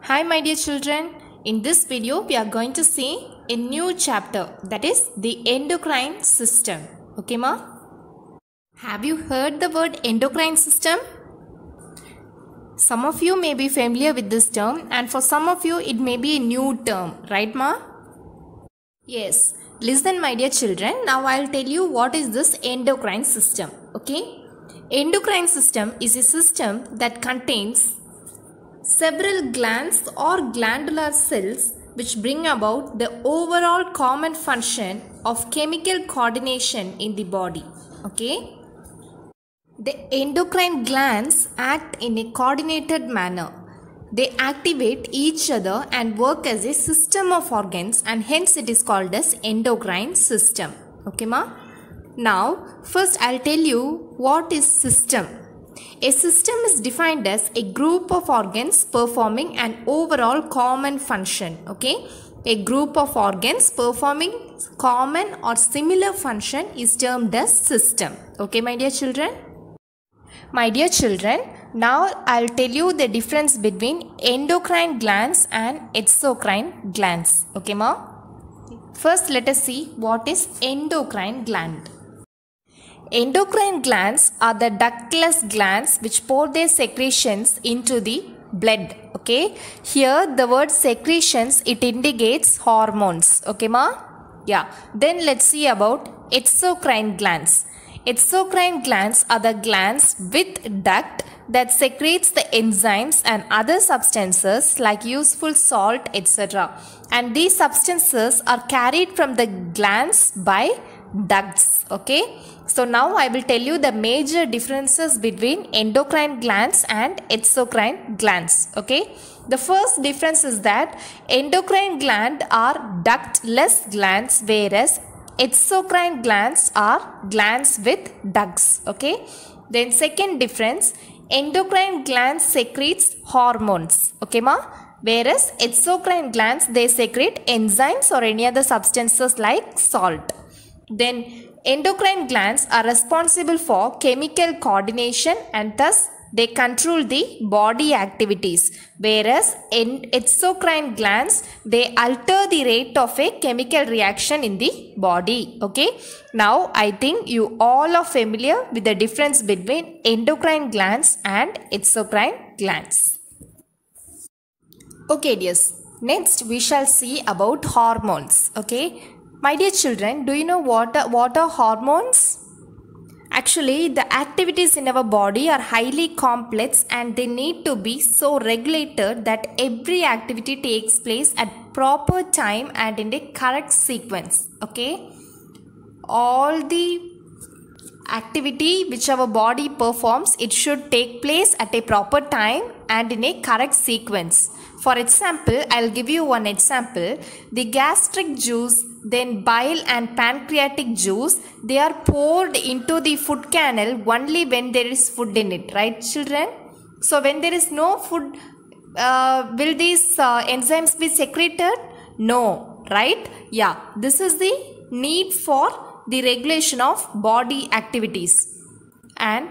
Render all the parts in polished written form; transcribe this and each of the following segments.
Hi my dear children, in this video we are going to see a new chapter, that is the endocrine system. Okay ma? Have you heard the word endocrine system? Some of you may be familiar with this term and for some of you it may be a new term, right ma? Yes, listen my dear children, now I will tell you what is this endocrine system. Okay? Endocrine system is a system that contains several glands or glandular cells which bring about the overall common function of chemical coordination in the body. Okay? The endocrine glands act in a coordinated manner. They activate each other and work as a system of organs, and hence it is called as endocrine system. Okay ma? Now first I'll tell you what is system. A system is defined as a group of organs performing an overall common function. Okay? A group of organs performing common or similar function is termed as system. Okay, my dear children? My dear children, now I'll tell you the difference between endocrine glands and exocrine glands. Okay, ma? First, let us see what is endocrine gland. Endocrine glands are the ductless glands which pour their secretions into the blood. Okay, here the word secretions, it indicates hormones. Okay ma? Yeah. Then let's see about exocrine glands. Exocrine glands are the glands with duct that secretes the enzymes and other substances like useful salt, etc. And these substances are carried from the glands by ducts. Okay, so now I will tell you the major differences between endocrine glands and exocrine glands. Okay, the first difference is that endocrine glands are ductless glands, whereas exocrine glands are glands with ducts. Okay, then second difference, endocrine glands secretes hormones. Okay ma? Whereas exocrine glands, they secrete enzymes or any other substances like salt. Then endocrine glands are responsible for chemical coordination and thus they control the body activities, whereas in exocrine glands, they alter the rate of a chemical reaction in the body. Okay, now I think you all are familiar with the difference between endocrine glands and exocrine glands. Okay dears, next we shall see about hormones. Okay, my dear children, do you know what are hormones? Actually, the activities in our body are highly complex and they need to be so regulated that every activity takes place at proper time and in a correct sequence. Okay? All the activity which our body performs, it should take place at a proper time and in a correct sequence. For example, I'll give you one example. The gastric juice, then bile and pancreatic juice, they are poured into the food canal only when there is food in it, right children? So when there is no food, will these enzymes be secreted? No, right? Yeah, this is the need for the regulation of body activities. And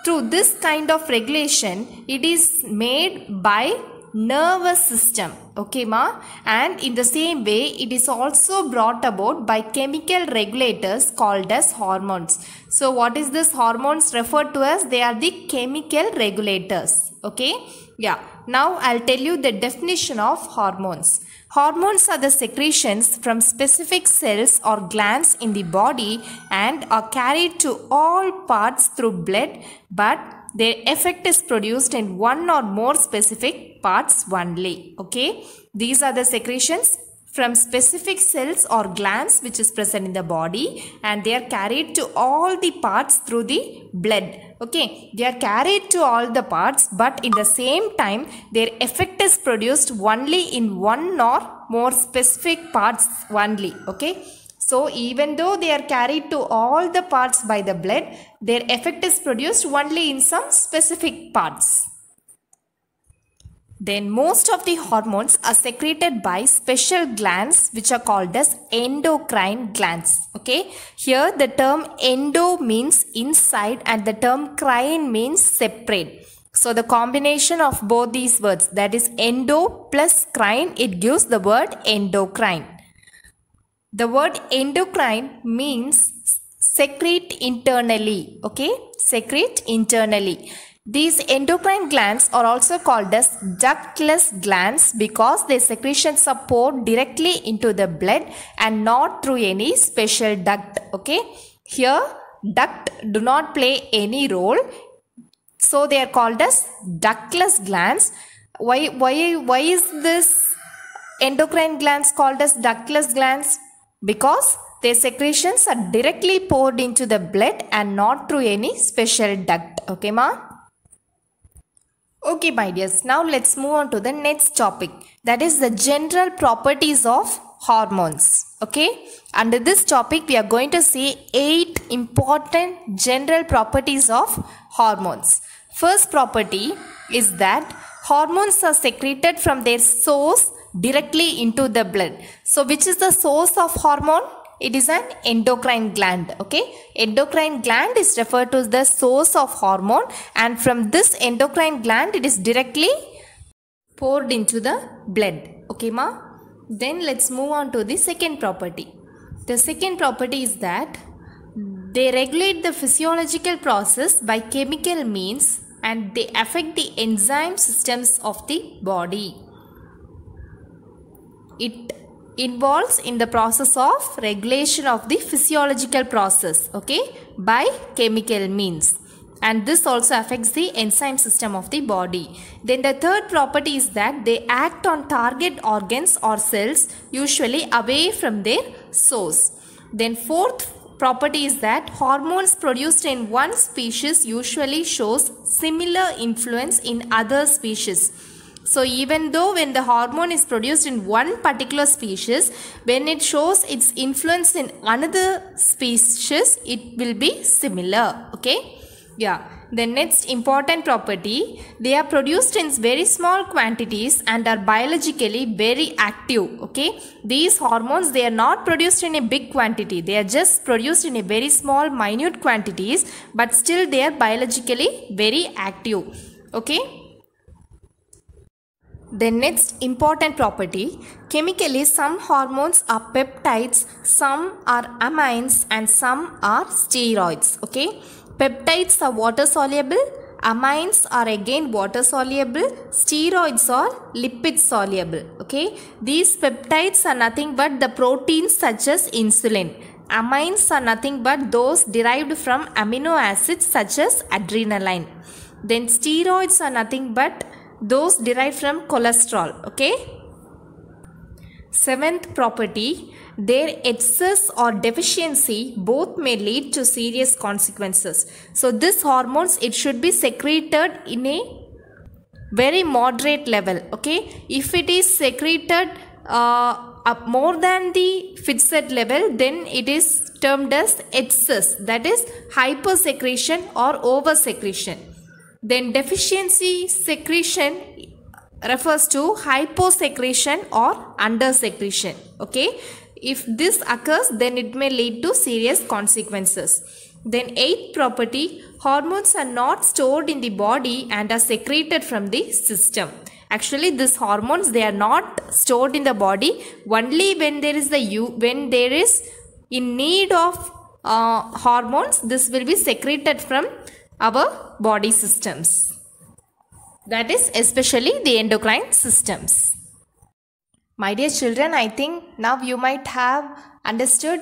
through this kind of regulation, it is made by nervous system. Okay ma? And in the same way, it is also brought about by chemical regulators called as hormones. So what is this hormones referred to as? They are the chemical regulators. Okay, yeah. Now I'll tell you the definition of hormones. Hormones are the secretions from specific cells or glands in the body and are carried to all parts through blood, but their effect is produced in one or more specific parts only. Okay, these are the secretions from specific cells or glands which is present in the body and they are carried to all the parts through the blood. Okay, they are carried to all the parts, but in the same time their effect is produced only in one or more specific parts only. Okay, so even though they are carried to all the parts by the blood, their effect is produced only in some specific parts. Then most of the hormones are secreted by special glands which are called as endocrine glands. Okay, here the term endo means inside and the term crine means separate. So the combination of both these words, that is endo plus crine, it gives the word endocrine. The word endocrine means secrete internally, okay? Secrete internally. These endocrine glands are also called as ductless glands because their secretions are poured directly into the blood and not through any special duct, okay? Here, duct do not play any role. So they are called as ductless glands. Why is this endocrine glands called as ductless glands? Because their secretions are directly poured into the blood and not through any special duct. Okay, ma? Okay, my dears. Now let's move on to the next topic. That is the general properties of hormones. Okay. Under this topic, we are going to see 8 important general properties of hormones. First property is that hormones are secreted from their source directly into the blood. So which is the source of hormone? It is an endocrine gland. Okay. Endocrine gland is referred to as the source of hormone, and from this endocrine gland it is directly poured into the blood. Okay, ma? Then let's move on to the second property. The second property is that they regulate the physiological process by chemical means and they affect the enzyme systems of the body. It involves in the process of regulation of the physiological process, okay, by chemical means. And this also affects the enzyme system of the body. Then the third property is that they act on target organs or cells, usually away from their source. Then fourth property is that hormones produced in one species usually shows similar influence in other species. So even though when the hormone is produced in one particular species, when it shows its influence in another species, it will be similar. Okay. Yeah. The next important property, they are produced in very small quantities and are biologically very active. Okay. These hormones, they are not produced in a big quantity. They are just produced in a very small minute quantities, but still they are biologically very active. Okay. The next important property, chemically some hormones are peptides, some are amines and some are steroids. Okay. Peptides are water soluble, amines are again water soluble, steroids are lipid soluble. Okay. These peptides are nothing but the proteins such as insulin. Amines are nothing but those derived from amino acids such as adrenaline. Then steroids are nothing but those derived from cholesterol. Okay. Seventh property, their excess or deficiency both may lead to serious consequences. So this hormones, it should be secreted in a very moderate level. Okay. If it is secreted up more than the fixed level, then it is termed as excess, that is hypersecretion or oversecretion. Then deficiency secretion refers to hyposecretion or undersecretion. Okay. If this occurs, then it may lead to serious consequences. Then eighth property, hormones are not stored in the body and are secreted from the system. Actually, these hormones, they are not stored in the body. Only when there is in need of hormones, this will be secreted from our body systems. That is especially the endocrine systems. My dear children, I think now you might have understood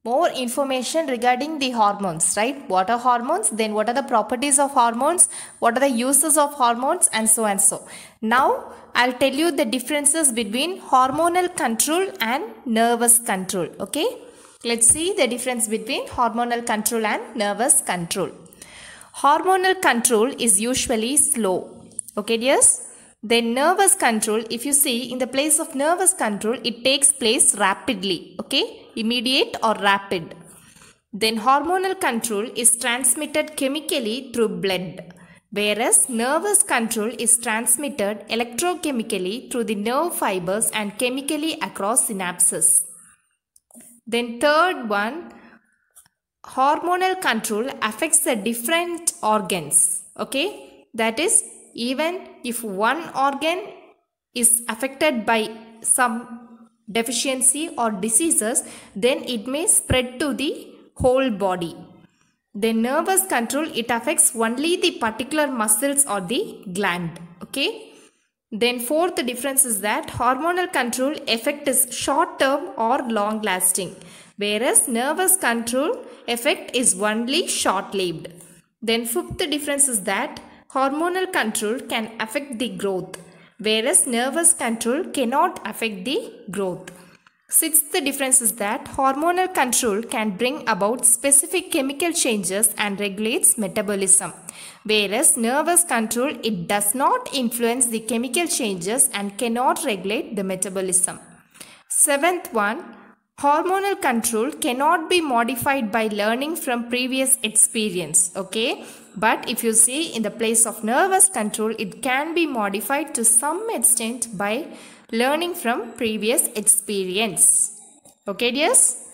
more information regarding the hormones, right? What are hormones? Then what are the properties of hormones? What are the uses of hormones? And so and so. Now, I'll tell you the differences between hormonal control and nervous control. Okay? Let's see the difference between hormonal control and nervous control. Hormonal control is usually slow. Okay, dears? Then nervous control, if you see in the place of nervous control, it takes place rapidly. Okay, immediate or rapid. Then hormonal control is transmitted chemically through blood, whereas nervous control is transmitted electrochemically through the nerve fibers and chemically across synapses. Then third one, hormonal control affects the different organs. Okay, that is even if one organ is affected by some deficiency or diseases, then it may spread to the whole body. The nervous control, it affects only the particular muscles or the gland. Okay. Then fourth difference is that hormonal control effect is short term or long lasting, whereas nervous control effect is only short lived. Then fifth difference is that hormonal control can affect the growth, whereas nervous control cannot affect the growth. Sixth difference is that hormonal control can bring about specific chemical changes and regulates metabolism, whereas nervous control, it does not influence the chemical changes and cannot regulate the metabolism. Seventh one, hormonal control cannot be modified by learning from previous experience. Okay, but if you see in the place of nervous control, it can be modified to some extent by learning from previous experience. Okay, dears?